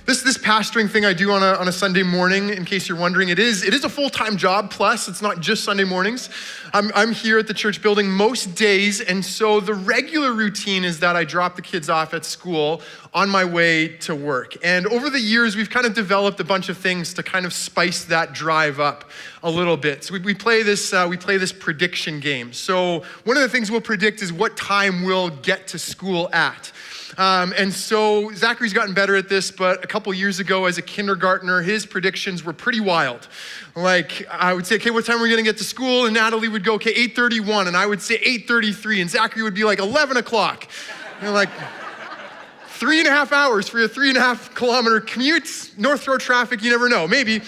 This pastoring thing I do on a Sunday morning, in case you're wondering, it is a full-time job, plus it's not just Sunday mornings. I'm here at the church building most days, and so the regular routine is that I drop the kids off at school on my way to work. And over the years, we've kind of developed a bunch of things to kind of spice that drive up a little bit. So we play this prediction game. So one of the things we'll predict is what time we'll get to school at. And so Zachary's gotten better at this, but a couple years ago as a kindergartner, his predictions were pretty wild. Like I would say, okay, what time are we gonna get to school? And Natalie would go, okay, 8:31. And I would say 8:33. And Zachary would be like 11 o'clock. Like 3.5 hours for your 3.5 kilometer commute, North Road traffic, you never know, maybe.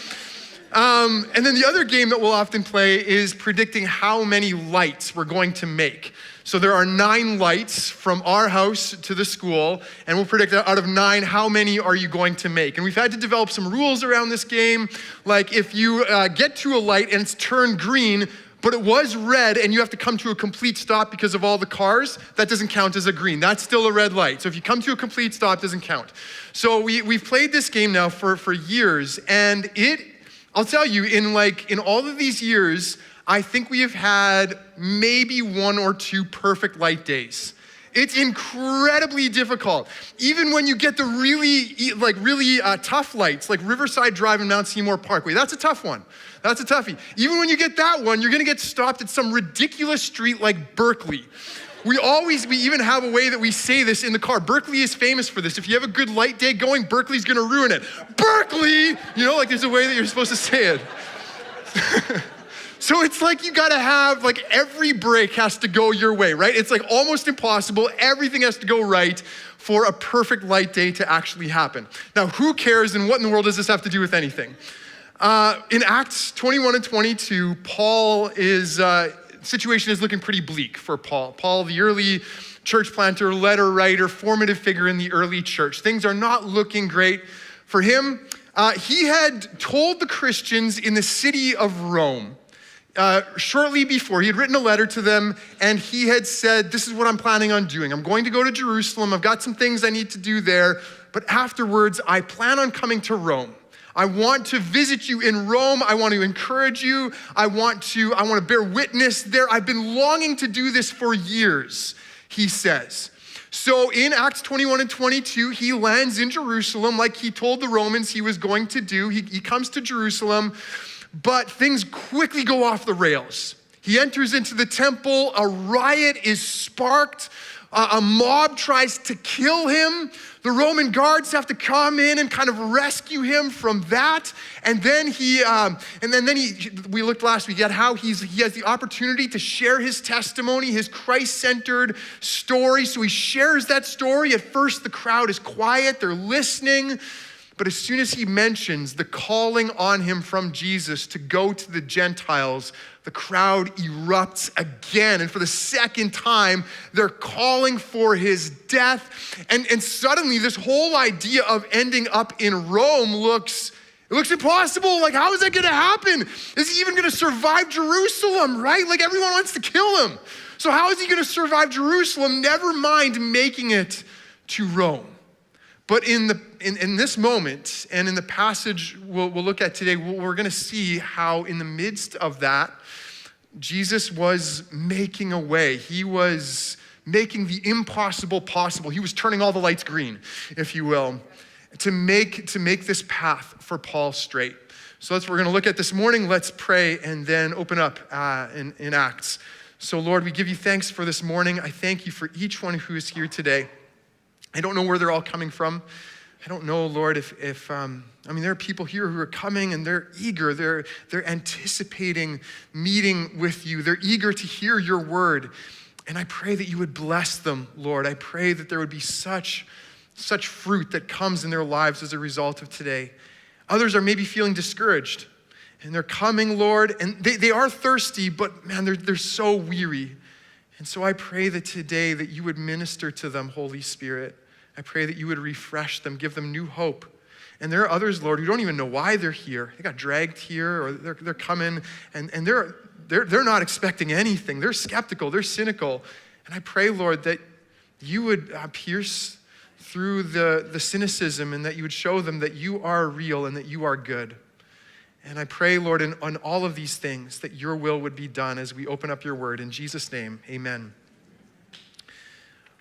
And then the other game that we'll often play is predicting how many lights we're going to make. So there are 9 lights from our house to the school, and we'll predict out of 9, how many are you going to make? And we've had to develop some rules around this game, like if you get to a light and it's turned green, but it was red and you have to come to a complete stop because of all the cars, that doesn't count as a green. That's still a red light. So if you come to a complete stop, it doesn't count. So we've played this game now for years, and I'll tell you, in all of these years, I think we have had maybe 1 or 2 perfect light days. It's incredibly difficult. Even when you get the really tough lights, like Riverside Drive and Mount Seymour Parkway, that's a tough one. That's a toughie. Even when you get that one, you're gonna get stopped at some ridiculous street like Berkeley. We even have a way that we say this in the car. Berkeley is famous for this. If you have a good light day going, Berkeley's gonna ruin it. Berkeley! There's a way that you're supposed to say it. So it's like you gotta have, every break has to go your way, right? It's like almost impossible. Everything has to go right for a perfect light day to actually happen. Now, who cares and what in the world does this have to do with anything? In Acts 21 and 22, situation is looking pretty bleak for Paul. Paul, the early church planter, letter writer, formative figure in the early church. Things are not looking great for him. He had told the Christians in the city of Rome, shortly before, he had written a letter to them, and he had said, this is what I'm planning on doing. I'm going to go to Jerusalem. I've got some things I need to do there, but afterwards, I plan on coming to Rome. I want to visit you in Rome. I want to encourage you. I want to bear witness there. I've been longing to do this for years, he says. So in Acts 21 and 22, he lands in Jerusalem like he told the Romans he was going to do. He comes to Jerusalem, but things quickly go off the rails. He enters into the temple. A riot is sparked. A mob tries to kill him. The Roman guards have to come in and kind of rescue him from that. And then we looked last week at how he has the opportunity to share his testimony, his Christ-centered story. So he shares that story. At first, the crowd is quiet. They're listening. But as soon as he mentions the calling on him from Jesus to go to the Gentiles, the crowd erupts again. And for the second time, they're calling for his death. And suddenly this whole idea of ending up in Rome looks impossible. Like, how is that gonna happen? Is he even gonna survive Jerusalem, right? Like, everyone wants to kill him. So how is he gonna survive Jerusalem? Never mind making it to Rome. But in this moment, and in the passage we'll look at today, we're gonna see how in the midst of that, Jesus was making a way. He was making the impossible possible. He was turning all the lights green, if you will, to make this path for Paul straight. So that's what we're gonna look at this morning. Let's pray and then open up in Acts. So Lord, we give you thanks for this morning. I thank you for each one who is here today. I don't know where they're all coming from. I don't know, Lord, if there are people here who are coming and they're eager. They're anticipating meeting with you. They're eager to hear your word. And I pray that you would bless them, Lord. I pray that there would be such fruit that comes in their lives as a result of today. Others are maybe feeling discouraged and they're coming, Lord, and they are thirsty, but man, they're so weary. And so I pray that today that you would minister to them, Holy Spirit. I pray that you would refresh them, give them new hope. And there are others, Lord, who don't even know why they're here. They got dragged here, or they're coming, and they're not expecting anything. They're skeptical, they're cynical. And I pray, Lord, that you would pierce through the cynicism, and that you would show them that you are real and that you are good. And I pray, Lord, on all of these things, that your will would be done as we open up your word. In Jesus' name, amen.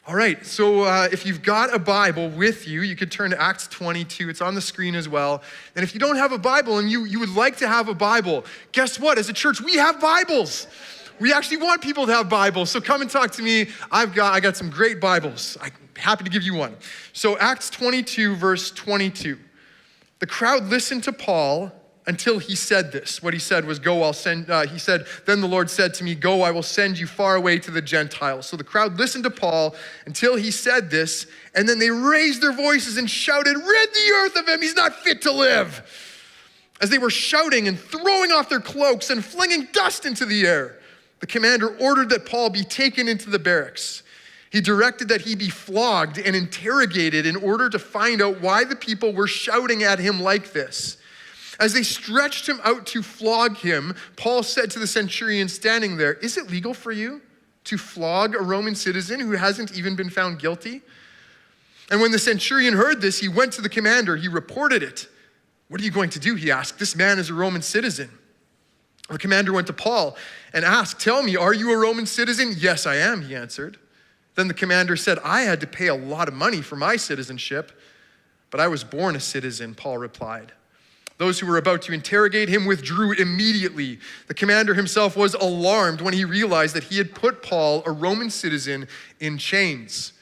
All right, so if you've got a Bible with you, you could turn to Acts 22. It's on the screen as well. And if you don't have a Bible and you would like to have a Bible, guess what? As a church, we have Bibles. We actually want people to have Bibles. So come and talk to me. I got some great Bibles. I'm happy to give you one. So Acts 22, verse 22. The crowd listened to Paul until he said this. What he said was, go, I'll send, he said, then the Lord said to me, go, I will send you far away to the Gentiles. So the crowd listened to Paul until he said this, and then they raised their voices and shouted, rid the earth of him, he's not fit to live. As they were shouting and throwing off their cloaks and flinging dust into the air, the commander ordered that Paul be taken into the barracks. He directed that he be flogged and interrogated in order to find out why the people were shouting at him like this. As they stretched him out to flog him, Paul said to the centurion standing there, is it legal for you to flog a Roman citizen who hasn't even been found guilty? And when the centurion heard this, he went to the commander. He reported it. What are you going to do? He asked. This man is a Roman citizen. The commander went to Paul and asked, tell me, are you a Roman citizen? Yes, I am, he answered. Then the commander said, I had to pay a lot of money for my citizenship, but I was born a citizen, Paul replied. Those who were about to interrogate him withdrew immediately. The commander himself was alarmed when he realized that he had put Paul, a Roman citizen, in chains.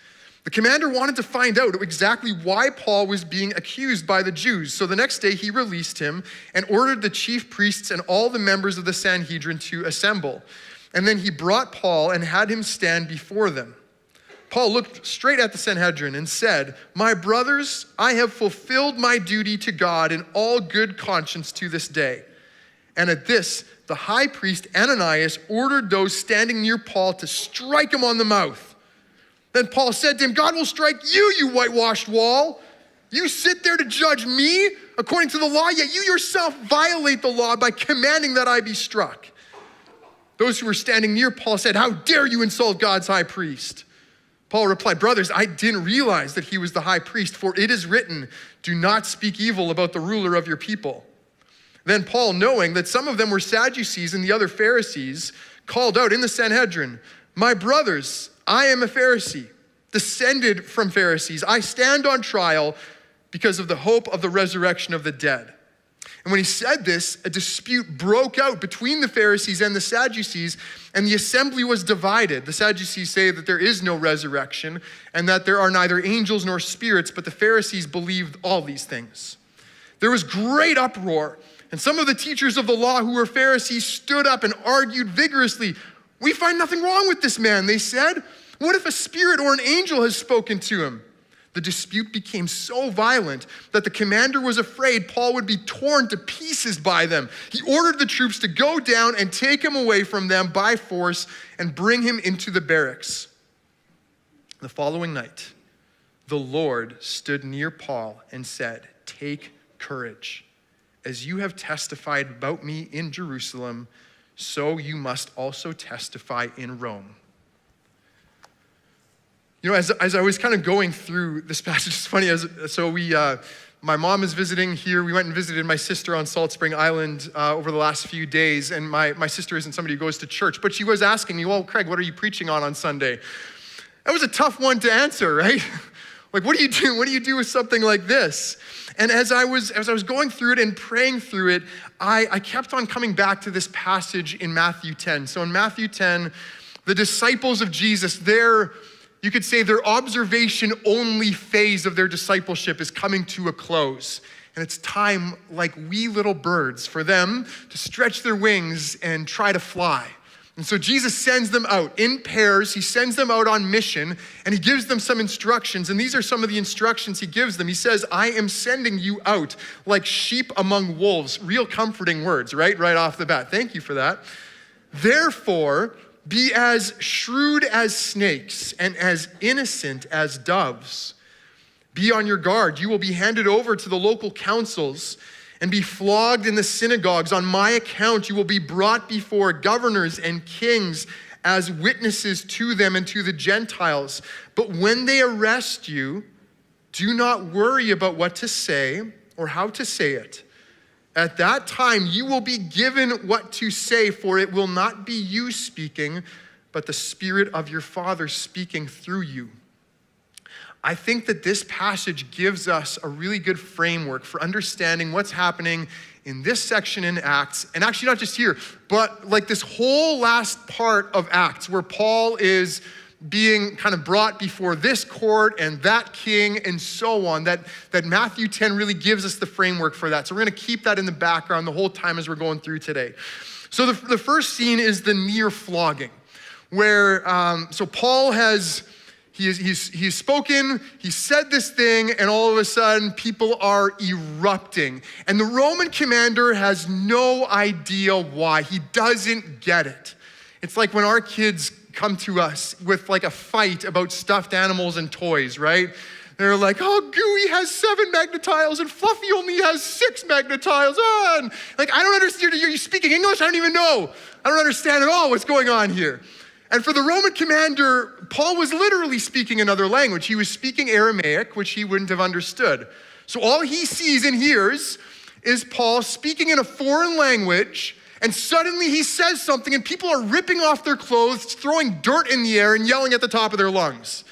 The commander wanted to find out exactly why Paul was being accused by the Jews. So the next day he released him and ordered the chief priests and all the members of the Sanhedrin to assemble. And then he brought Paul and had him stand before them. Paul looked straight at the Sanhedrin and said, my brothers, I have fulfilled my duty to God in all good conscience to this day. And at this, the high priest Ananias ordered those standing near Paul to strike him on the mouth. Then Paul said to him, God will strike you, you whitewashed wall. You sit there to judge me according to the law, yet you yourself violate the law by commanding that I be struck. Those who were standing near Paul said, how dare you insult God's high priest? Paul replied, brothers, I didn't realize that he was the high priest, for it is written, do not speak evil about the ruler of your people. Then Paul, knowing that some of them were Sadducees and the other Pharisees, called out in the Sanhedrin, my brothers, I am a Pharisee, descended from Pharisees. I stand on trial because of the hope of the resurrection of the dead. And when he said this, a dispute broke out between the Pharisees and the Sadducees, and the assembly was divided. The Sadducees say that there is no resurrection and that there are neither angels nor spirits, but the Pharisees believed all these things. There was great uproar, and some of the teachers of the law who were Pharisees stood up and argued vigorously. We find nothing wrong with this man, they said. What if a spirit or an angel has spoken to him? The dispute became so violent that the commander was afraid Paul would be torn to pieces by them. He ordered the troops to go down and take him away from them by force and bring him into the barracks. The following night, the Lord stood near Paul and said, take courage. As you have testified about me in Jerusalem, so you must also testify in Rome. You know, as I was kind of going through this passage, it's funny, my mom is visiting here. We went and visited my sister on Salt Spring Island over the last few days, and my sister isn't somebody who goes to church, but she was asking me, well, Craig, what are you preaching on Sunday? That was a tough one to answer, right? Like, what do you do? What do you do with something like this? And as I was going through it and praying through it, I kept on coming back to this passage in Matthew 10. So in Matthew 10, the disciples of Jesus, you could say their observation-only phase of their discipleship is coming to a close. And it's time, like wee little birds, for them to stretch their wings and try to fly. And so Jesus sends them out in pairs. He sends them out on mission, and he gives them some instructions. And these are some of the instructions he gives them. He says, I am sending you out like sheep among wolves. Real comforting words, right? Right off the bat. Thank you for that. Therefore, be as shrewd as snakes and as innocent as doves. Be on your guard. You will be handed over to the local councils and be flogged in the synagogues. On my account, you will be brought before governors and kings as witnesses to them and to the Gentiles. But when they arrest you, Do not worry about what to say or how to say it. At that time, you will be given what to say, for it will not be you speaking, but the Spirit of your Father speaking through you. I think that this passage gives us a really good framework for understanding what's happening in this section in Acts, and actually not just here, but like this whole last part of Acts where Paul is being kind of brought before this court and that king and so on, that Matthew 10 really gives us the framework for that. So we're gonna keep that in the background the whole time as we're going through today. So the first scene is the near flogging, where, so Paul he's spoken, he said this thing, and all of a sudden people are erupting. And the Roman commander has no idea why. He doesn't get it. It's like when our kids come to us with like a fight about stuffed animals and toys, right? They're like, oh, Gooey has 7 magnetiles and Fluffy only has 6 magnetiles. Oh, and like, I don't understand. Are you speaking English? I don't even know. I don't understand at all what's going on here. And for the Roman commander, Paul was literally speaking another language. He was speaking Aramaic, which he wouldn't have understood. So all he sees and hears is Paul speaking in a foreign language, and suddenly he says something and people are ripping off their clothes, throwing dirt in the air and yelling at the top of their lungs.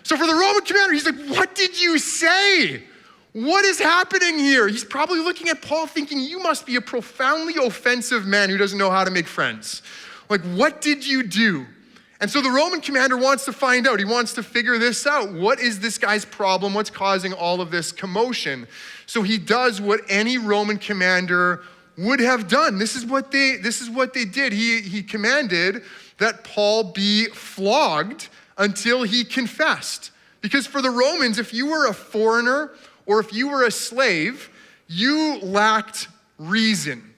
So for the Roman commander, he's like, what did you say? What is happening here? He's probably looking at Paul thinking, you must be a profoundly offensive man who doesn't know how to make friends. Like, what did you do? And so the Roman commander wants to find out. He wants to figure this out. What is this guy's problem? What's causing all of this commotion? So he does what any Roman commander would have done. This is what they did. He commanded that Paul be flogged until he confessed. Because for the Romans, if you were a foreigner or if you were a slave, you lacked reason.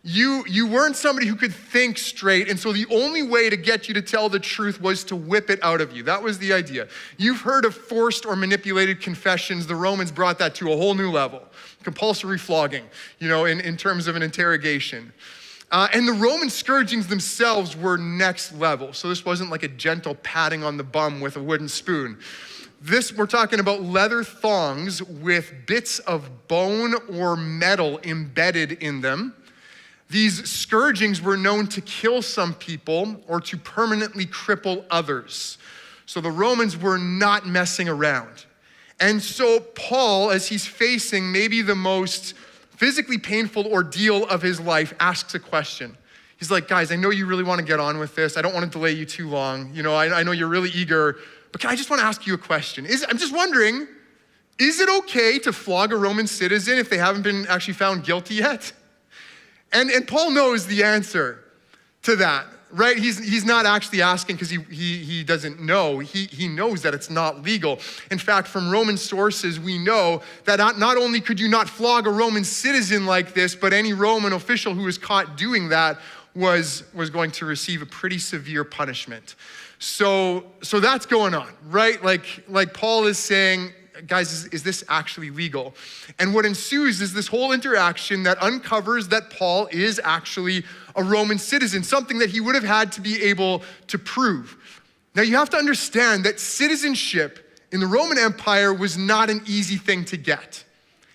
You weren't somebody who could think straight, and so the only way to get you to tell the truth was to whip it out of you. That was the idea. You've heard of forced or manipulated confessions. The Romans brought that to a whole new level. Compulsory flogging, in terms of an interrogation. And the Roman scourgings themselves were next level. So this wasn't like a gentle patting on the bum with a wooden spoon. We're talking about leather thongs with bits of bone or metal embedded in them. These scourgings were known to kill some people or to permanently cripple others. So the Romans were not messing around. And so Paul, as he's facing maybe the most physically painful ordeal of his life, asks a question. He's like, guys, I know you really want to get on with this. I don't want to delay you too long. I know you're really eager, but I just want to ask you a question. I'm just wondering, is it okay to flog a Roman citizen if they haven't been actually found guilty yet? And Paul knows the answer to that, right? He's not actually asking because he doesn't know. He knows that it's not legal. In fact, from Roman sources, we know that not only could you not flog a Roman citizen like this, but any Roman official who was caught doing that was going to receive a pretty severe punishment. So that's going on, right? Like Paul is saying, guys, is this actually legal? And what ensues is this whole interaction that uncovers that Paul is actually a Roman citizen, something that he would have had to be able to prove. Now you have to understand that citizenship in the Roman Empire was not an easy thing to get.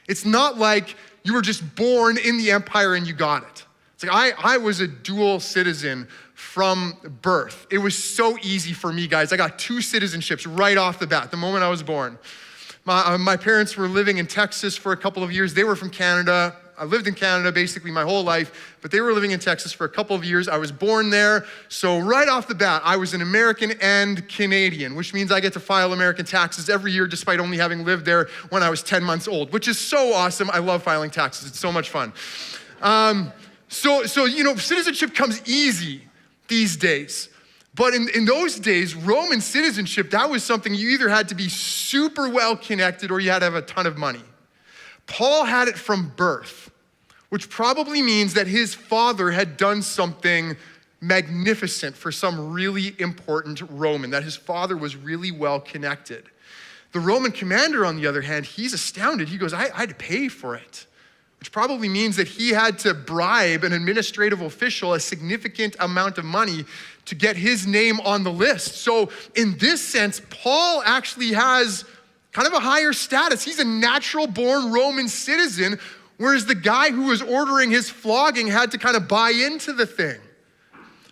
It's not like you were just born in the empire and you got it. It's like I was a dual citizen from birth. It was so easy for me, guys. I got 2 citizenships right off the bat, the moment I was born. My parents were living in Texas for a couple of years. They were from Canada. I lived in Canada basically my whole life, but they were living in Texas for a couple of years. I was born there. So right off the bat, I was an American and Canadian, which means I get to file American taxes every year despite only having lived there when I was 10 months old, which is so awesome. I love filing taxes. It's so much fun. So citizenship comes easy these days. But in those days, Roman citizenship, that was something you either had to be super well connected or you had to have a ton of money. Paul had it from birth, which probably means that his father had done something magnificent for some really important Roman, that his father was really well connected. The Roman commander, on the other hand, he's astounded. He goes, I had to pay for it, which probably means that he had to bribe an administrative official a significant amount of money to get his name on the list. So in this sense, Paul actually has kind of a higher status. He's a natural-born Roman citizen, whereas the guy who was ordering his flogging had to kind of buy into the thing.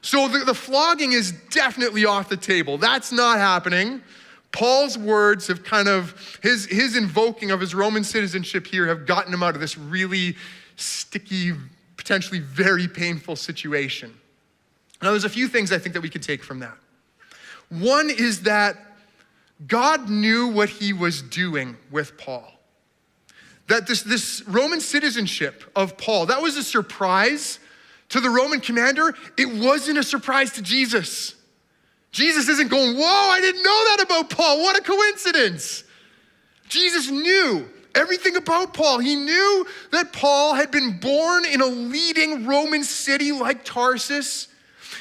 So the flogging is definitely off the table. That's not happening. Paul's words have kind of, his invoking of his Roman citizenship here have gotten him out of this really sticky, potentially very painful situation. Now, there's a few things I think that we could take from that. One is that God knew what he was doing with Paul. That this Roman citizenship of Paul, that was a surprise to the Roman commander. It wasn't a surprise to Jesus. Jesus isn't going, whoa, I didn't know that about Paul. What a coincidence. Jesus knew everything about Paul. He knew that Paul had been born in a leading Roman city like Tarsus.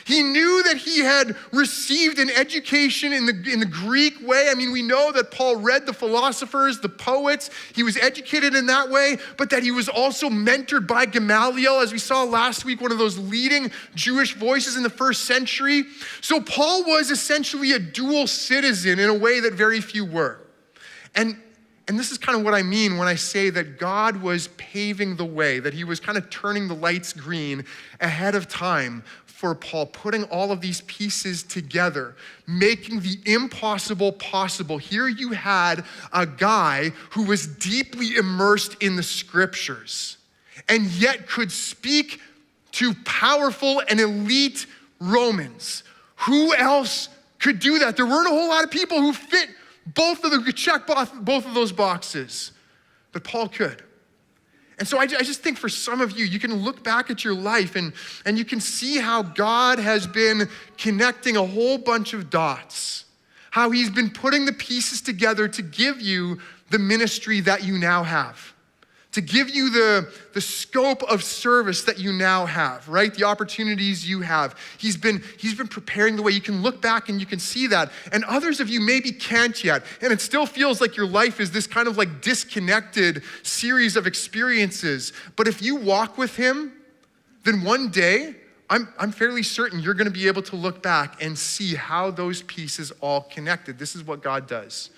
He knew that he had received an education in the Greek way. I mean, we know that Paul read the philosophers, the poets. He was educated in that way, but that he was also mentored by Gamaliel, as we saw last week, one of those leading Jewish voices in the first century. So Paul was essentially a dual citizen in a way that very few were. And this is kind of what I mean when I say that God was paving the way, that he was kind of turning the lights green ahead of time for Paul, putting all of these pieces together, making the impossible possible. Here you had a guy who was deeply immersed in the scriptures and yet could speak to powerful and elite Romans. Who else could do that? There weren't a whole lot of people who fit could check both of those boxes, but Paul could. And so I just think for some of you, you can look back at your life and you can see how God has been connecting a whole bunch of dots, how he's been putting the pieces together to give you the ministry that you now have, to give you the scope of service that you now have, right? The opportunities you have. He's been preparing the way. You can look back and you can see that. And others of you maybe can't yet. And it still feels like your life is this kind of like disconnected series of experiences. But if you walk with him, then one day, I'm fairly certain you're gonna be able to look back and see how those pieces all connected. This is what God does.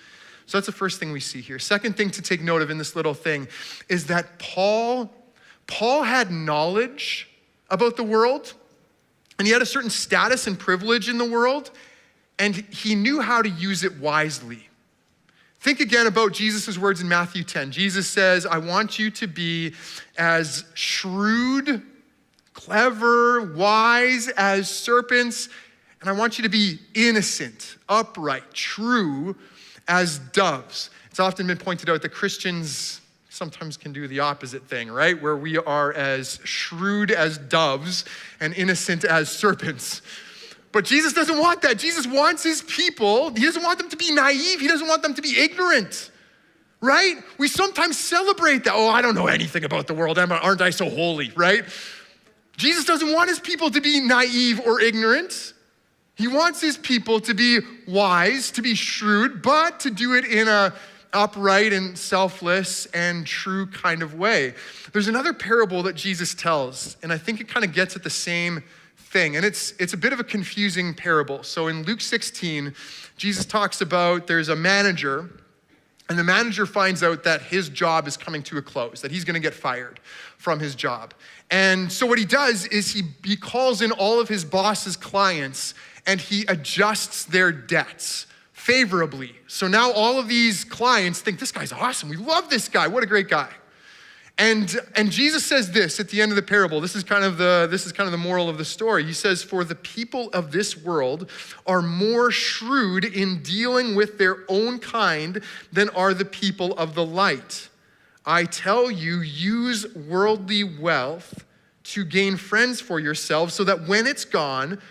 So that's the first thing we see here. Second thing to take note of in this little thing is that Paul had knowledge about the world, and he had a certain status and privilege in the world, and he knew how to use it wisely. Think again about Jesus' words in Matthew 10. Jesus says, I want you to be as shrewd, clever, wise as serpents, and I want you to be innocent, upright, true, as doves. It's often been pointed out that Christians sometimes can do the opposite thing, right? Where we are as shrewd as doves and innocent as serpents. But Jesus doesn't want that. Jesus wants his people, he doesn't want them to be naive. He doesn't want them to be ignorant, right? We sometimes celebrate that. Oh, I don't know anything about the world. Aren't I so holy, right? Jesus doesn't want his people to be naive or ignorant. He wants his people to be wise, to be shrewd, but to do it in an upright and selfless and true kind of way. There's another parable that Jesus tells, and I think it kind of gets at the same thing, and it's a bit of a confusing parable. So in Luke 16, Jesus talks about there's a manager, and the manager finds out that his job is coming to a close, that he's gonna get fired from his job. And so what he does is he calls in all of his boss's clients and he adjusts their debts favorably. So now all of these clients think, this guy's awesome. We love this guy. What a great guy. And Jesus says this at the end of the parable. This is kind of the moral of the story. He says, for the people of this world are more shrewd in dealing with their own kind than are the people of the light. I tell you, use worldly wealth to gain friends for yourselves so that when it's gone,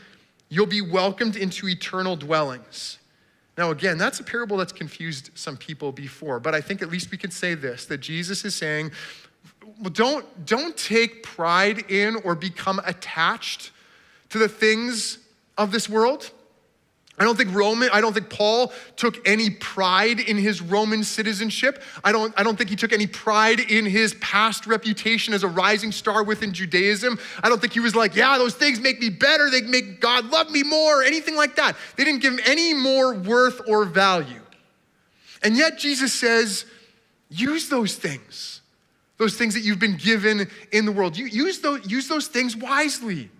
you'll be welcomed into eternal dwellings. Now again, that's a parable that's confused some people before, but I think at least we can say this, that Jesus is saying, well, don't take pride in or become attached to the things of this world. I don't think Paul took any pride in his Roman citizenship. I don't think he took any pride in his past reputation as a rising star within Judaism. I don't think he was like, yeah, those things make me better. They make God love me more, anything like that. They didn't give him any more worth or value. And yet Jesus says, use those things that you've been given in the world. Use those things wisely.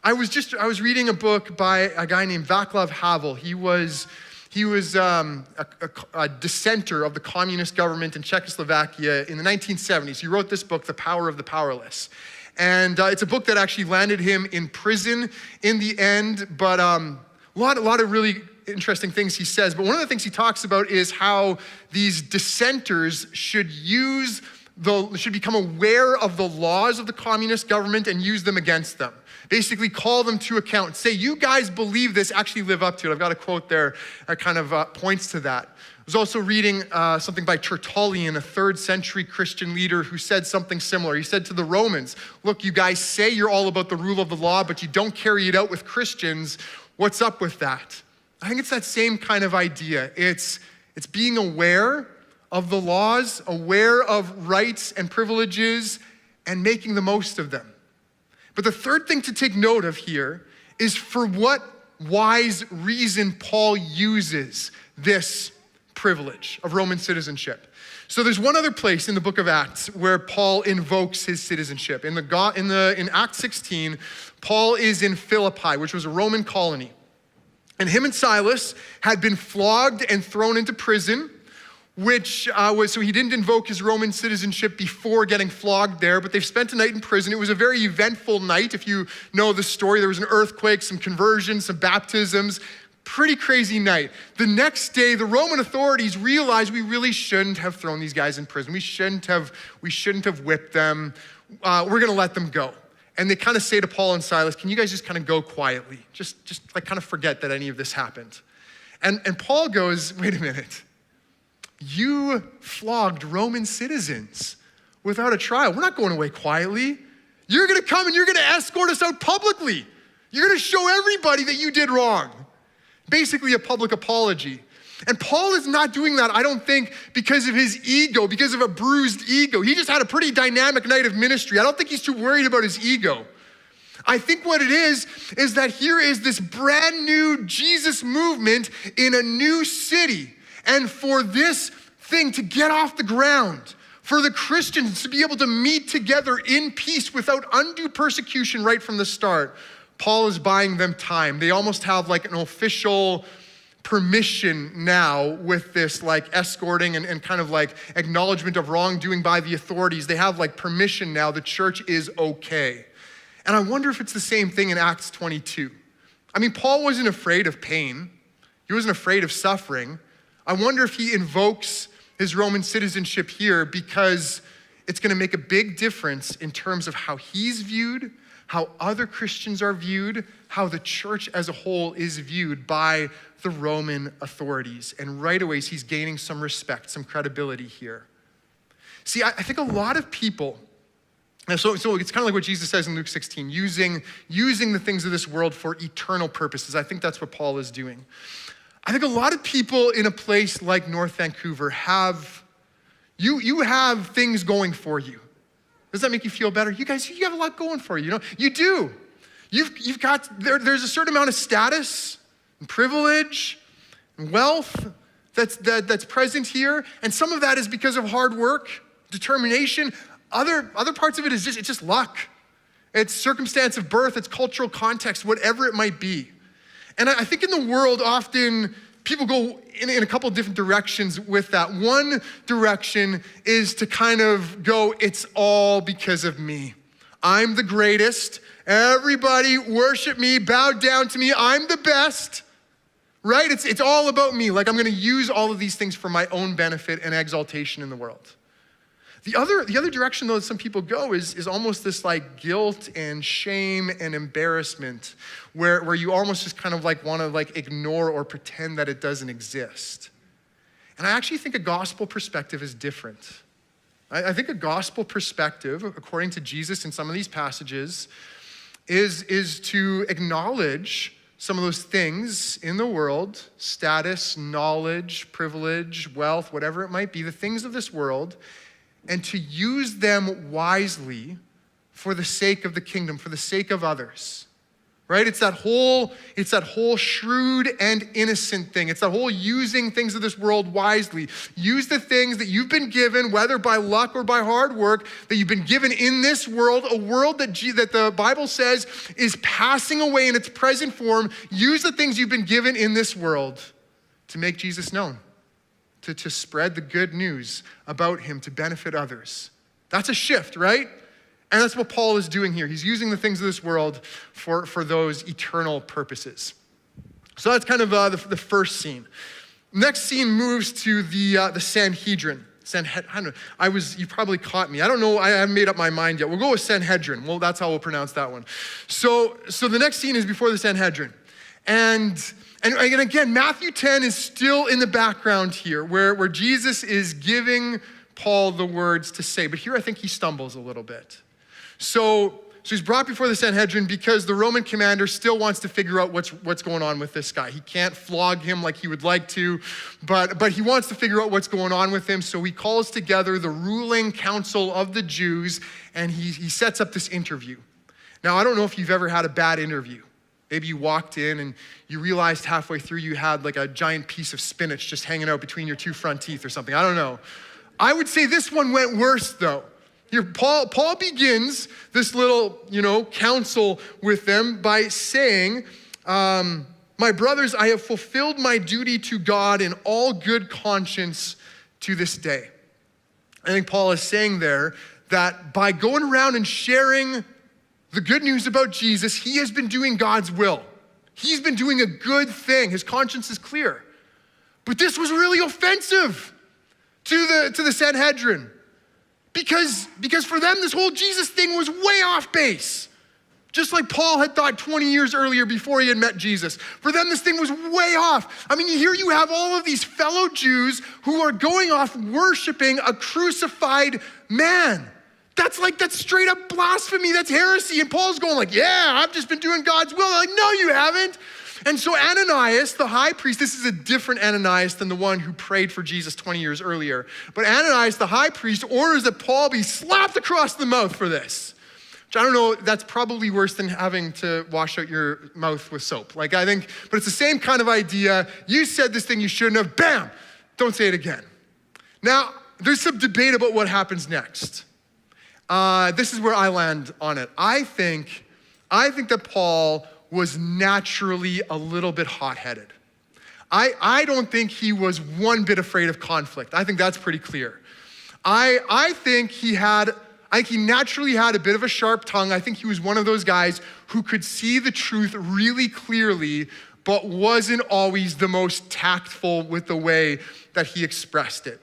I was reading a book by a guy named Václav Havel. He was a dissenter of the communist government in Czechoslovakia in the 1970s. He wrote this book, The Power of the Powerless. And it's a book that actually landed him in prison in the end, but a lot of really interesting things he says. But one of the things he talks about is how these dissenters should become aware of the laws of the communist government and use them against them. Basically call them to account. Say, you guys believe this, actually live up to it. I've got a quote there that kind of points to that. I was also reading something by Tertullian, a 3rd century Christian leader who said something similar. He said to the Romans, look, you guys say you're all about the rule of the law, but you don't carry it out with Christians. What's up with that? I think it's that same kind of idea. It's being aware of the laws, aware of rights and privileges, and making the most of them. But the third thing to take note of here is for what wise reason Paul uses this privilege of Roman citizenship. So there's one other place in the book of Acts where Paul invokes his citizenship. In Acts 16, Paul is in Philippi, which was a Roman colony. And him and Silas had been flogged and thrown into prison, so he didn't invoke his Roman citizenship before getting flogged there, but they've spent a night in prison. It was a very eventful night. If you know the story, there was an earthquake, some conversions, some baptisms, pretty crazy night. The next day, the Roman authorities realized we really shouldn't have thrown these guys in prison. We shouldn't have whipped them. We're gonna let them go. And they kind of say to Paul and Silas, can you guys just kind of go quietly? Just like kind of forget that any of this happened. And Paul goes, wait a minute. You flogged Roman citizens without a trial. We're not going away quietly. You're gonna come and you're gonna escort us out publicly. You're gonna show everybody that you did wrong. Basically a public apology. And Paul is not doing that, I don't think, because of his ego, because of a bruised ego. He just had a pretty dynamic night of ministry. I don't think he's too worried about his ego. I think what it is that here is this brand new Jesus movement in a new city. And for this thing to get off the ground, for the Christians to be able to meet together in peace without undue persecution right from the start, Paul is buying them time. They almost have like an official permission now with this like escorting and kind of like acknowledgement of wrongdoing by the authorities. They have like permission now. The church is okay. And I wonder if it's the same thing in Acts 22. I mean, Paul wasn't afraid of pain. He wasn't afraid of suffering. I wonder if he invokes his Roman citizenship here because it's going to make a big difference in terms of how he's viewed, how other Christians are viewed, how the church as a whole is viewed by the Roman authorities. And right away, he's gaining some respect, some credibility here. See, I think a lot of people, so it's kind of like what Jesus says in Luke 16, using the things of this world for eternal purposes. I think that's what Paul is doing. I think a lot of people in a place like North Vancouver have things going for you. Does that make you feel better? You guys, you have a lot going for you. You do. You've got, there's a certain amount of status and privilege and wealth that's present here. And some of that is because of hard work, determination. Other parts of it is it's just luck. It's circumstance of birth, it's cultural context, whatever it might be. And I think in the world, often people go in a couple of different directions with that. One direction is to kind of go, it's all because of me. I'm the greatest. Everybody worship me, bow down to me. I'm the best, right? It's all about me. Like I'm gonna use all of these things for my own benefit and exaltation in the world. The other direction, though, that some people go is almost this like guilt and shame and embarrassment where you almost just kind of like want to like ignore or pretend that it doesn't exist. And I actually think a gospel perspective is different. I think a gospel perspective, according to Jesus in some of these passages, is to acknowledge some of those things in the world, status, knowledge, privilege, wealth, whatever it might be, the things of this world, and to use them wisely for the sake of the kingdom, for the sake of others. right? It's that whole shrewd and innocent thing. It's that whole using things of this world wisely. Use the things that you've been given, whether by luck or by hard work, that you've been given in this world, a world that the Bible says is passing away in its present form. Use the things you've been given in this world to make Jesus known, to spread the good news about him, to benefit others. That's a shift, right? And that's what Paul is doing here. He's using the things of this world for those eternal purposes. So that's kind of the first scene. Next scene moves to the Sanhedrin. You probably caught me. I don't know, I haven't made up my mind yet. We'll go with Sanhedrin. Well, that's how we'll pronounce that one. So the next scene is before the Sanhedrin. And again, Matthew 10 is still in the background here, where Jesus is giving Paul the words to say. But here I think he stumbles a little bit. So he's brought before the Sanhedrin because the Roman commander still wants to figure out what's going on with this guy. He can't flog him like he would like to, but he wants to figure out what's going on with him. So he calls together the ruling council of the Jews, and he sets up this interview. Now, I don't know if you've ever had a bad interview. Maybe you walked in and you realized halfway through you had like a giant piece of spinach just hanging out between your two front teeth or something. I don't know. I would say this one went worse though. Here, Paul begins this little, counsel with them by saying, my brothers, I have fulfilled my duty to God in all good conscience to this day. I think Paul is saying there that by going around and sharing the good news about Jesus, he has been doing God's will. He's been doing a good thing. His conscience is clear. But this was really offensive to the Sanhedrin. Because for them, this whole Jesus thing was way off base. Just like Paul had thought 20 years earlier before he had met Jesus. For them, this thing was way off. I mean, here you have all of these fellow Jews who are going off worshiping a crucified man. That's straight up blasphemy. That's heresy. And Paul's going like, yeah, I've just been doing God's will. They're like, no, you haven't. And so Ananias, the high priest, this is a different Ananias than the one who prayed for Jesus 20 years earlier. But Ananias, the high priest, orders that Paul be slapped across the mouth for this. Which I don't know, that's probably worse than having to wash out your mouth with soap. But it's the same kind of idea. You said this thing you shouldn't have, bam, don't say it again. Now, there's some debate about what happens next. This is where I land on it. I think that Paul was naturally a little bit hot-headed. I don't think he was one bit afraid of conflict. I think that's pretty clear. I think he naturally had a bit of a sharp tongue. I think he was one of those guys who could see the truth really clearly, but wasn't always the most tactful with the way that he expressed it.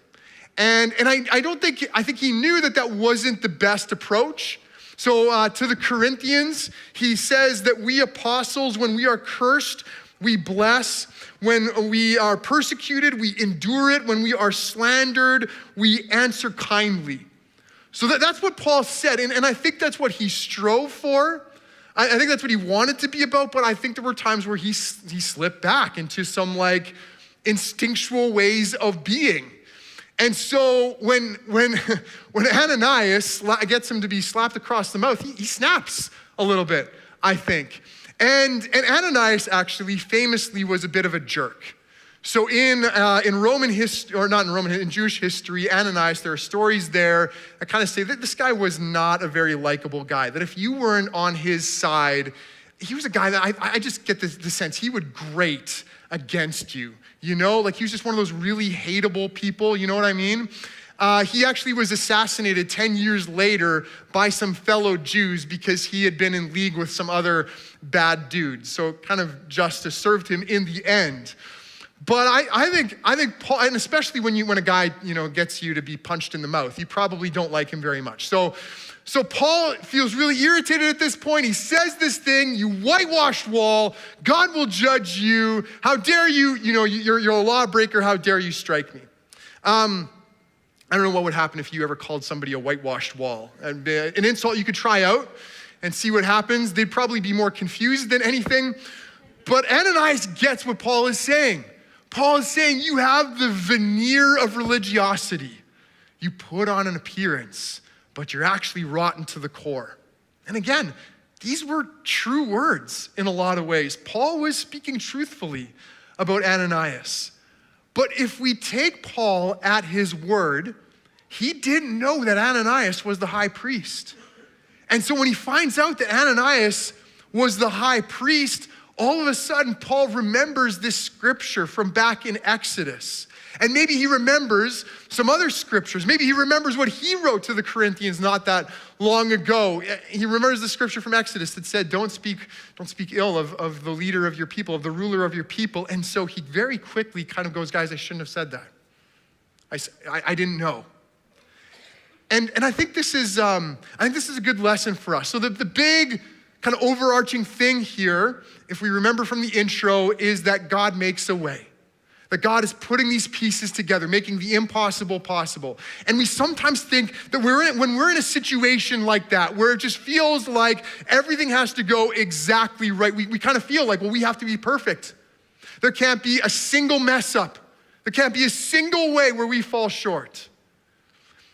And I think he knew that wasn't the best approach. So to the Corinthians, he says that we apostles, when we are cursed, we bless. When we are persecuted, we endure it. When we are slandered, we answer kindly. So that's what Paul said, and I think that's what he strove for. I think that's what he wanted to be about, but I think there were times where he slipped back into some instinctual ways of being. And so when Ananias gets him to be slapped across the mouth, he snaps a little bit, I think. And Ananias actually famously was a bit of a jerk. So in Roman history, or not in Roman, in Jewish history, Ananias, there are stories there that kind of say that this guy was not a very likable guy, that if you weren't on his side, he was a guy that I just get the sense he would grate against you. He was just one of those really hateable people, you know what I mean? He actually was assassinated 10 years later by some fellow Jews because he had been in league with some other bad dudes. So kind of justice served him in the end. But I think Paul, and especially when a guy, gets you to be punched in the mouth, you probably don't like him very much. So Paul feels really irritated at this point. He says this thing, you whitewashed wall, God will judge you. How dare you, you're a lawbreaker, how dare you strike me? I don't know what would happen if you ever called somebody a whitewashed wall. An insult you could try out and see what happens. They'd probably be more confused than anything. But Ananias gets what Paul is saying. Paul is saying you have the veneer of religiosity. You put on an appearance, but you're actually rotten to the core. And again, these were true words in a lot of ways. Paul was speaking truthfully about Ananias. But if we take Paul at his word, he didn't know that Ananias was the high priest. And so when he finds out that Ananias was the high priest, all of a sudden Paul remembers this scripture from back in Exodus. And maybe he remembers some other scriptures. Maybe he remembers what he wrote to the Corinthians not that long ago. He remembers the scripture from Exodus that said, don't speak ill of the leader of your people, of the ruler of your people. And so he very quickly kind of goes, guys, I shouldn't have said that. I didn't know. And I think this is a good lesson for us. So the big kind of overarching thing here, if we remember from the intro, is that God makes a way. That God is putting these pieces together, making the impossible possible. And we sometimes think that when we're in a situation like that, where it just feels like everything has to go exactly right, we kind of feel like, well, we have to be perfect. There can't be a single mess up. There can't be a single way where we fall short.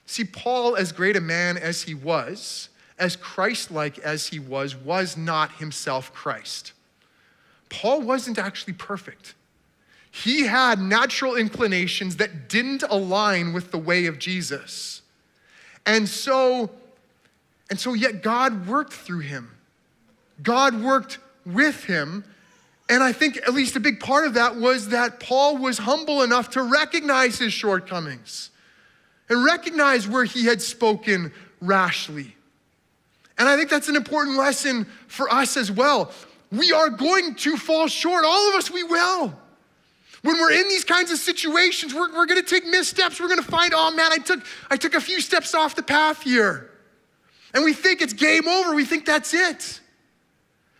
See, Paul, as great a man as he was, as Christ-like as he was not himself Christ. Paul wasn't actually perfect. He had natural inclinations that didn't align with the way of Jesus. And so yet God worked through him. God worked with him. And I think at least a big part of that was that Paul was humble enough to recognize his shortcomings and recognize where he had spoken rashly. And I think that's an important lesson for us as well. We are going to fall short. All of us, we will. When we're in these kinds of situations, we're going to take missteps. We're going to find, oh man, I took a few steps off the path here. And we think it's game over. We think that's it.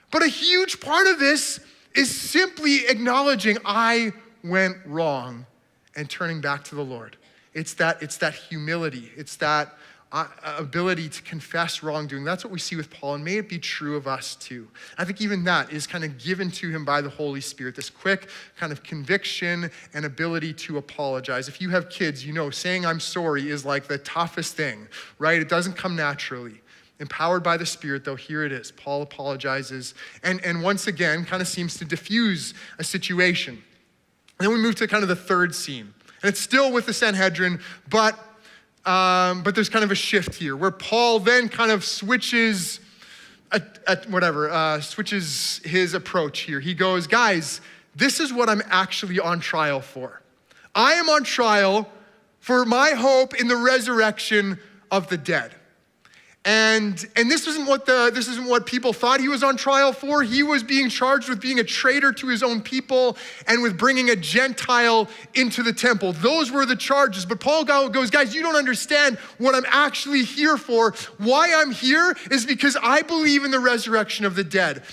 But a huge part of this is simply acknowledging I went wrong and turning back to the Lord. It's that humility. It's that ability to confess wrongdoing. That's what we see with Paul, and may it be true of us too. I think even that is kind of given to him by the Holy Spirit, this quick kind of conviction and ability to apologize. If you have kids, you know saying I'm sorry is like the toughest thing, right? It doesn't come naturally. Empowered by the Spirit, though, here it is. Paul apologizes and once again kind of seems to diffuse a situation. And then we move to kind of the third scene. And it's still with the Sanhedrin, but there's kind of a shift here where Paul then kind of switches his approach here. He goes, guys, this is what I'm actually on trial for. I am on trial for my hope in the resurrection of the dead. And this isn't what people thought he was on trial for. He was being charged with being a traitor to his own people and with bringing a Gentile into the temple. Those were the charges. But Paul goes, guys, you don't understand what I'm actually here for. Why I'm here is because I believe in the resurrection of the dead.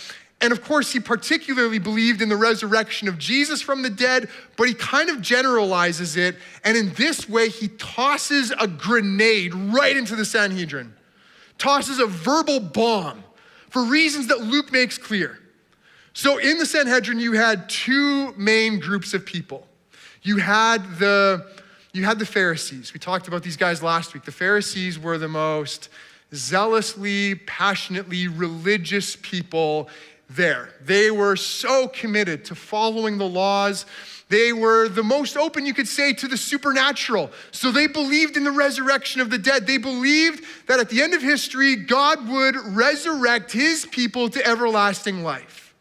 And of course, he particularly believed in the resurrection of Jesus from the dead, but he kind of generalizes it. And in this way, he tosses a grenade right into the Sanhedrin. Tosses a verbal bomb for reasons that Luke makes clear. So in the Sanhedrin, you had two main groups of people. You had the Pharisees. We talked about these guys last week. The Pharisees were the most zealously, passionately religious people there. They were so committed to following the laws. They were the most open, you could say, to the supernatural. So they believed in the resurrection of the dead. They believed that at the end of history, God would resurrect his people to everlasting life.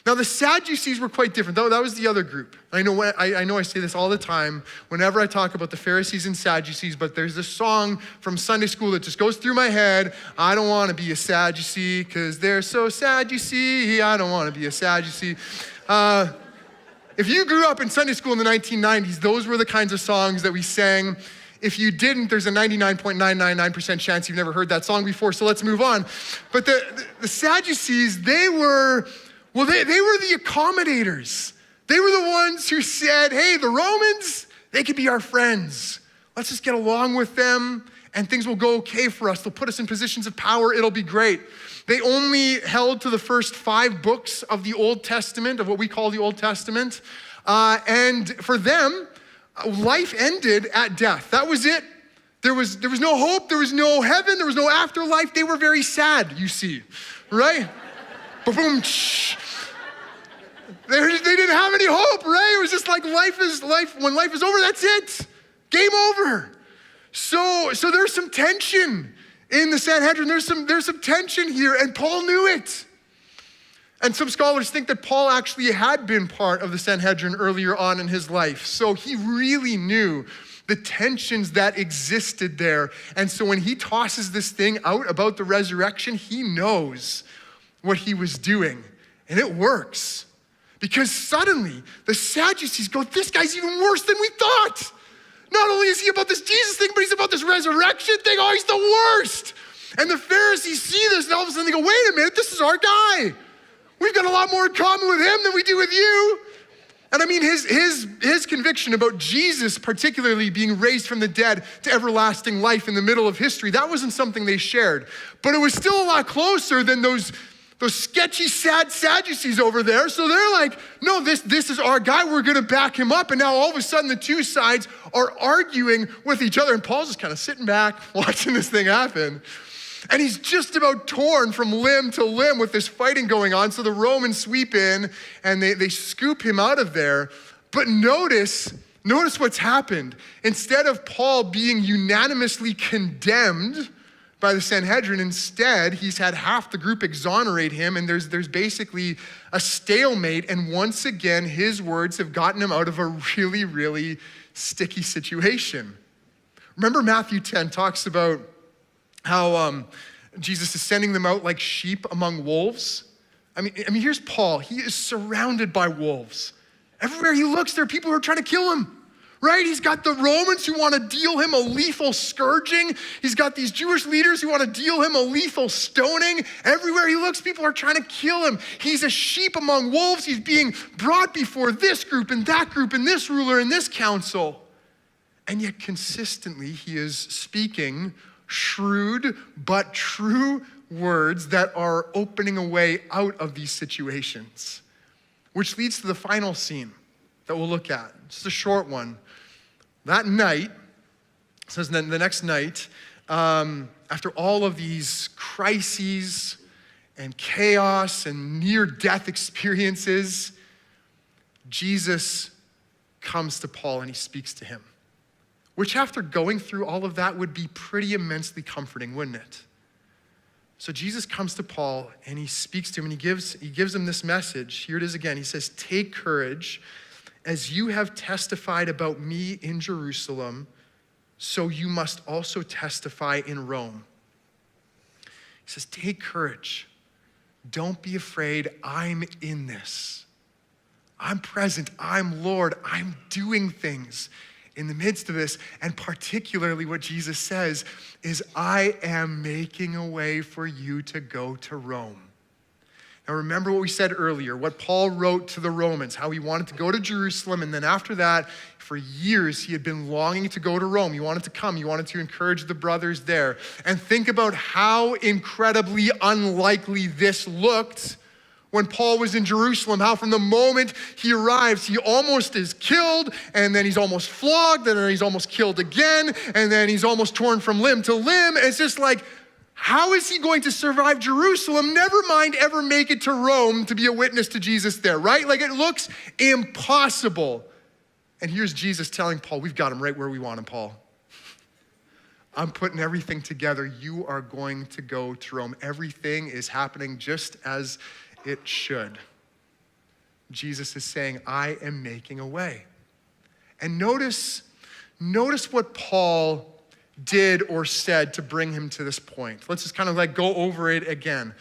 Now, the Sadducees were quite different. That was the other group. I know I say this all the time whenever I talk about the Pharisees and Sadducees, but there's this song from Sunday school that just goes through my head. I don't want to be a Sadducee because they're so sad, you see. I don't want to be a Sadducee. If you grew up in Sunday school in the 1990s, those were the kinds of songs that we sang. If you didn't, there's a 99.999% chance you've never heard that song before, so let's move on. But the Sadducees, they were the accommodators. They were the ones who said, hey, the Romans, they could be our friends. Let's just get along with them and things will go okay for us. They'll put us in positions of power. It'll be great. They only held to the first 5 books of the Old Testament, of what we call the Old Testament. And for them, life ended at death. That was it. There was no hope, there was no heaven, there was no afterlife. They were very sad, you see, right? Boom, they didn't have any hope, right? It was just like life is life. When life is over, that's it. Game over. So there's some tension in the Sanhedrin. There's some tension here, and Paul knew it. And some scholars think that Paul actually had been part of the Sanhedrin earlier on in his life. So he really knew the tensions that existed there. And so when he tosses this thing out about the resurrection, he knows what he was doing. And it works. Because suddenly the Sadducees go, this guy's even worse than we thought. Not only is he about this Jesus thing, but he's about this resurrection thing. Oh, he's the worst. And the Pharisees see this, and all of a sudden they go, wait a minute, this is our guy. We've got a lot more in common with him than we do with you. And I mean, his conviction about Jesus particularly being raised from the dead to everlasting life in the middle of history, that wasn't something they shared. But it was still a lot closer than those sketchy, sad Sadducees over there. So they're like, no, this is our guy. We're going to back him up. And now all of a sudden the two sides are arguing with each other. And Paul's just kind of sitting back watching this thing happen. And he's just about torn from limb to limb with this fighting going on. So the Romans sweep in and they scoop him out of there. But notice what's happened. Instead of Paul being unanimously condemned by the Sanhedrin, instead, he's had half the group exonerate him, and there's basically a stalemate, and once again, his words have gotten him out of a really, really sticky situation. Remember Matthew 10 talks about how Jesus is sending them out like sheep among wolves? I mean, here's Paul. He is surrounded by wolves. Everywhere he looks, there are people who are trying to kill him. Right? He's got the Romans who want to deal him a lethal scourging. He's got these Jewish leaders who want to deal him a lethal stoning. Everywhere he looks, people are trying to kill him. He's a sheep among wolves. He's being brought before this group and that group and this ruler and this council. And yet consistently, he is speaking shrewd but true words that are opening a way out of these situations, which leads to the final scene that we'll look at. Just a short one. That night, it says then the next night, after all of these crises and chaos and near-death experiences, Jesus comes to Paul and he speaks to him, which after going through all of that would be pretty immensely comforting, wouldn't it? So Jesus comes to Paul and he speaks to him and he gives him this message. Here it is again. He says, "Take courage. As you have testified about me in Jerusalem, so you must also testify in Rome." He says, take courage. Don't be afraid. I'm in this. I'm present. I'm Lord. I'm doing things in the midst of this. And particularly what Jesus says is, I am making a way for you to go to Rome. Now remember what we said earlier, what Paul wrote to the Romans, how he wanted to go to Jerusalem, and then after that, for years, he had been longing to go to Rome. He wanted to come. He wanted to encourage the brothers there. And think about how incredibly unlikely this looked when Paul was in Jerusalem, how from the moment he arrives, he almost is killed, and then he's almost flogged, and then he's almost killed again, and then he's almost torn from limb to limb. It's just like, how is he going to survive Jerusalem? Never mind ever make it to Rome to be a witness to Jesus there, right? Like, it looks impossible. And here's Jesus telling Paul, we've got him right where we want him, Paul. I'm putting everything together. You are going to go to Rome. Everything is happening just as it should. Jesus is saying, I am making a way. And notice what Paul did or said to bring him to this point. Let's just kind of like go over it again.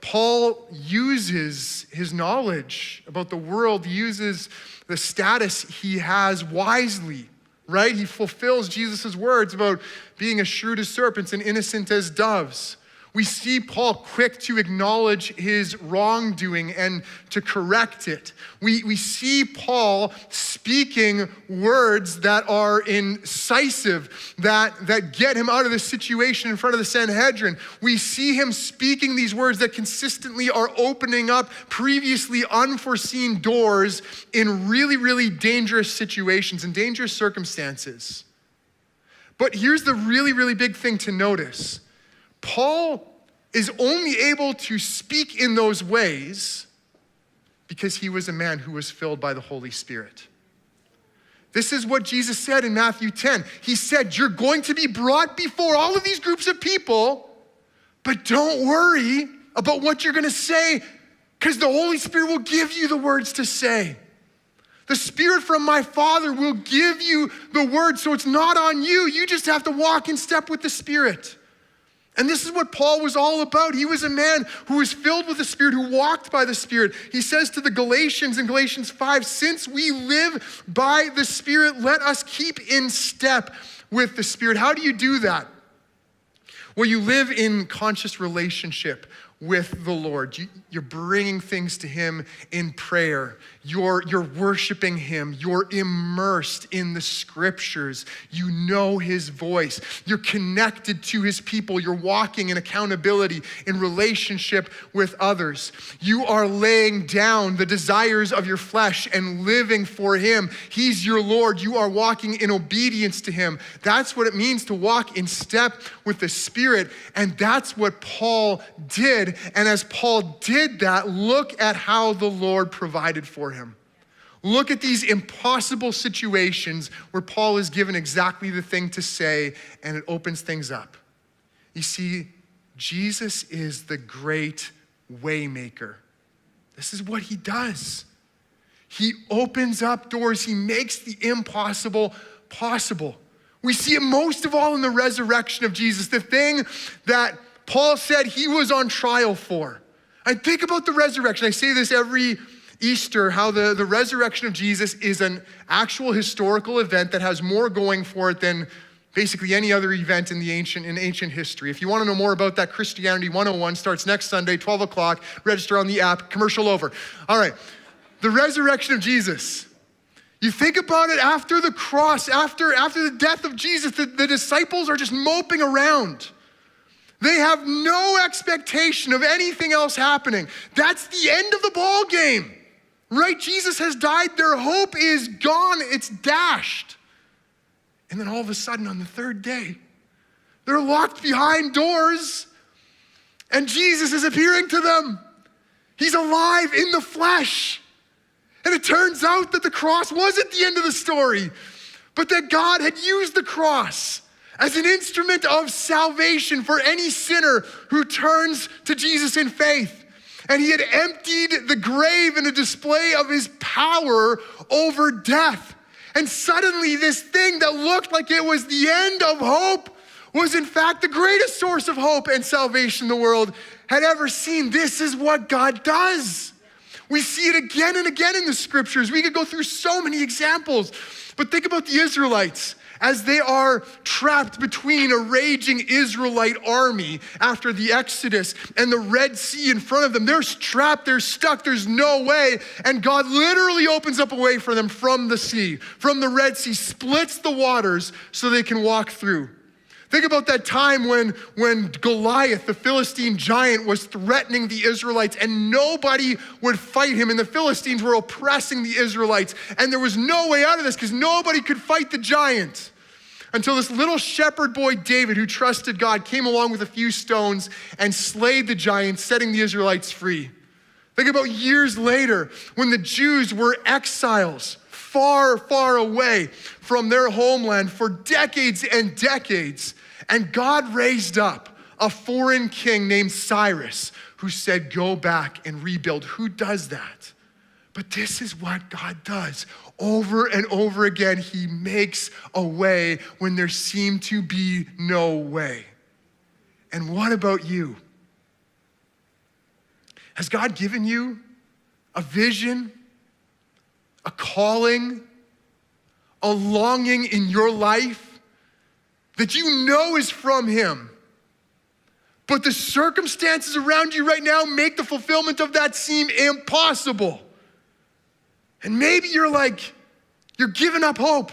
Paul uses his knowledge about the world, uses the status he has wisely, right? He fulfills Jesus' words about being as shrewd as serpents and innocent as doves. We see Paul quick to acknowledge his wrongdoing and to correct it. We see Paul speaking words that are incisive, that get him out of the situation in front of the Sanhedrin. We see him speaking these words that consistently are opening up previously unforeseen doors in really, really dangerous situations and dangerous circumstances. But here's the really, really big thing to notice. Paul is only able to speak in those ways because he was a man who was filled by the Holy Spirit. This is what Jesus said in Matthew 10. He said, you're going to be brought before all of these groups of people, but don't worry about what you're going to say, because the Holy Spirit will give you the words to say. The Spirit from my Father will give you the word, so it's not on you. You just have to walk in step with the Spirit. And this is what Paul was all about. He was a man who was filled with the Spirit, who walked by the Spirit. He says to the Galatians in Galatians 5, since we live by the Spirit, let us keep in step with the Spirit. How do you do that? Well, you live in conscious relationship with the Lord. You're bringing things to him in prayer. You're worshiping him. You're immersed in the scriptures. You know his voice. You're connected to his people. You're walking in accountability, in relationship with others. You are laying down the desires of your flesh and living for him. He's your Lord. You are walking in obedience to him. That's what it means to walk in step with the Spirit. And that's what Paul did. And as Paul did that, look at how the Lord provided for him. Look at these impossible situations where Paul is given exactly the thing to say, and it opens things up. You see, Jesus is the great Waymaker. This is what he does. He opens up doors. He makes the impossible possible. We see it most of all in the resurrection of Jesus, the thing that Paul said he was on trial for. I think about the resurrection. I say this every Easter, how the resurrection of Jesus is an actual historical event that has more going for it than basically any other event in ancient history. If you want to know more about that, Christianity 101 starts next Sunday, 12 o'clock. Register on the app. Commercial over. All right. The resurrection of Jesus. You think about it after the cross, after the death of Jesus, the disciples are just moping around. They have no expectation of anything else happening. That's the end of the ball game, right? Jesus has died. Their hope is gone. It's dashed. And then all of a sudden on the third day, they're locked behind doors and Jesus is appearing to them. He's alive in the flesh. And it turns out that the cross wasn't the end of the story, but that God had used the cross as an instrument of salvation for any sinner who turns to Jesus in faith. And he had emptied the grave in a display of his power over death. And suddenly this thing that looked like it was the end of hope was in fact the greatest source of hope and salvation the world had ever seen. This is what God does. We see it again and again in the scriptures. We could go through so many examples, but think about the Israelites as they are trapped between a raging Israelite army after the Exodus and the Red Sea in front of them. They're trapped, they're stuck, there's no way. And God literally opens up a way for them from the sea, from the Red Sea, splits the waters so they can walk through. Think about that time when Goliath, the Philistine giant, was threatening the Israelites and nobody would fight him, and the Philistines were oppressing the Israelites, and there was no way out of this because nobody could fight the giant until this little shepherd boy David, who trusted God, came along with a few stones and slayed the giant, setting the Israelites free. Think about years later when the Jews were exiles far, far away from their homeland for decades and decades. And God raised up a foreign king named Cyrus who said, go back and rebuild. Who does that? But this is what God does. Over and over again, he makes a way when there seemed to be no way. And what about you? Has God given you a vision, a calling, a longing in your life that you know is from him, but the circumstances around you right now make the fulfillment of that seem impossible? And maybe you're giving up hope.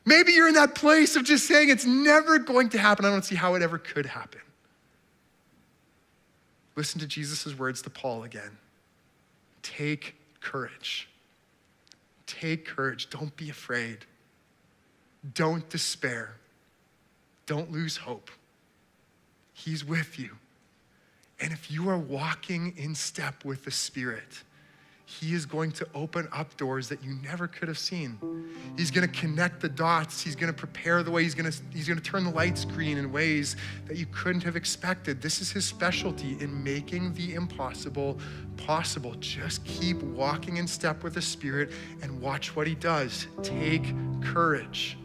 Maybe you're in that place of just saying it's never going to happen. I don't see how it ever could happen. Listen to Jesus' words to Paul again. Take courage. Take courage. Don't be afraid. Don't despair. Don't lose hope. He's with you. And if you are walking in step with the Spirit, he is going to open up doors that you never could have seen. He's going to connect the dots. He's going to prepare the way. He's going to turn the lights green in ways that you couldn't have expected. This is his specialty in making the impossible possible. Just keep walking in step with the Spirit and watch what he does. Take courage.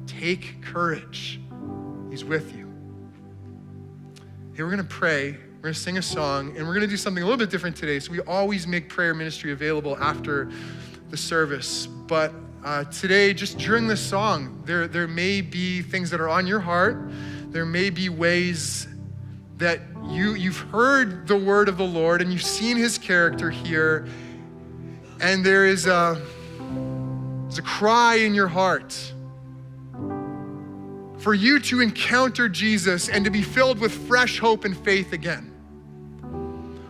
Take courage. He's with you. Hey, we're going to pray. We're going to sing a song, and we're going to do something a little bit different today. So we always make prayer ministry available after the service. But today, just during this song, there may be things that are on your heart. There may be ways that you've heard the word of the Lord and you've seen his character here, and there's a cry in your heart for you to encounter Jesus and to be filled with fresh hope and faith again.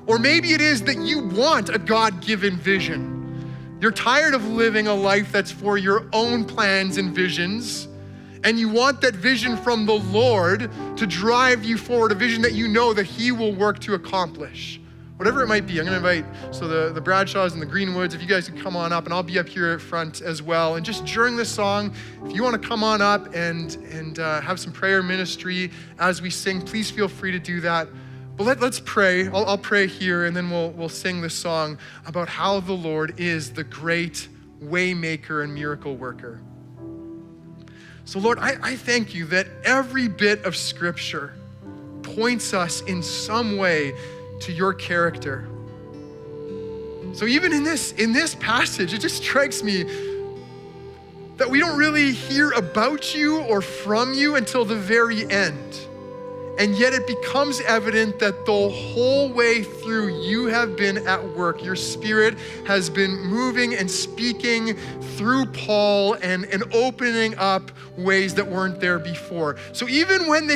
Or maybe it is that you want a God-given vision. You're tired of living a life that's for your own plans and visions, and you want that vision from the Lord to drive you forward, a vision that you know that he will work to accomplish. Whatever it might be, I'm gonna invite, the Bradshaws and the Greenwoods, if you guys could come on up, and I'll be up here at front as well. And just during this song, if you wanna come on up and have some prayer ministry as we sing, please feel free to do that. But let's pray. I'll pray here, and then we'll sing this song about how the Lord is the great Waymaker and miracle worker. So Lord, I thank you that every bit of Scripture points us in some way to your character. So even in this passage, it just strikes me that we don't really hear about you or from you until the very end. And yet it becomes evident that the whole way through you have been at work. Your Spirit has been moving and speaking through Paul and opening up ways that weren't there before. So even when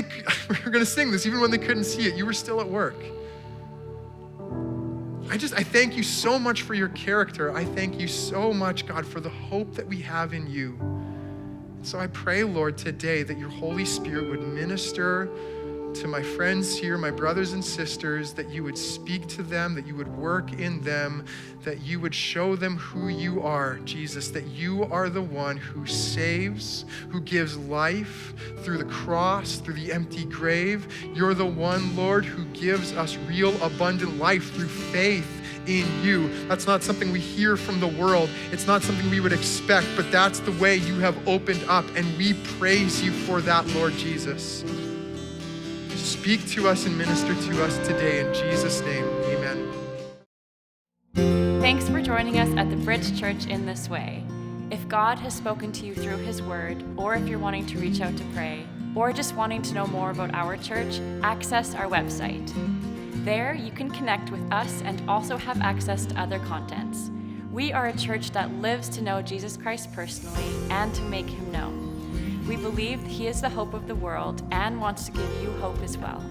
we're gonna sing this, even when they couldn't see it, you were still at work. I thank you so much for your character. I thank you so much, God, for the hope that we have in you. So I pray, Lord, today that your Holy Spirit would minister to my friends here, my brothers and sisters, that you would speak to them, that you would work in them, that you would show them who you are, Jesus, that you are the one who saves, who gives life through the cross, through the empty grave. You're the one, Lord, who gives us real abundant life through faith in you. That's not something we hear from the world. It's not something we would expect, but that's the way you have opened up, and we praise you for that, Lord Jesus. Speak to us and minister to us today in Jesus' name, amen. Thanks for joining us at the Bridge Church in this way. If God has spoken to you through his word, or if you're wanting to reach out to pray, or just wanting to know more about our church, access our website. There you can connect with us and also have access to other contents. We are a church that lives to know Jesus Christ personally and to make him known. We believe he is the hope of the world and wants to give you hope as well.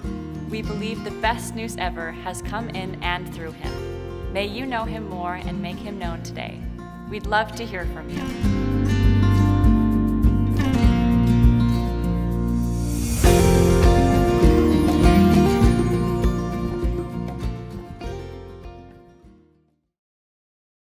We believe the best news ever has come in and through him. May you know him more and make him known today. We'd love to hear from you.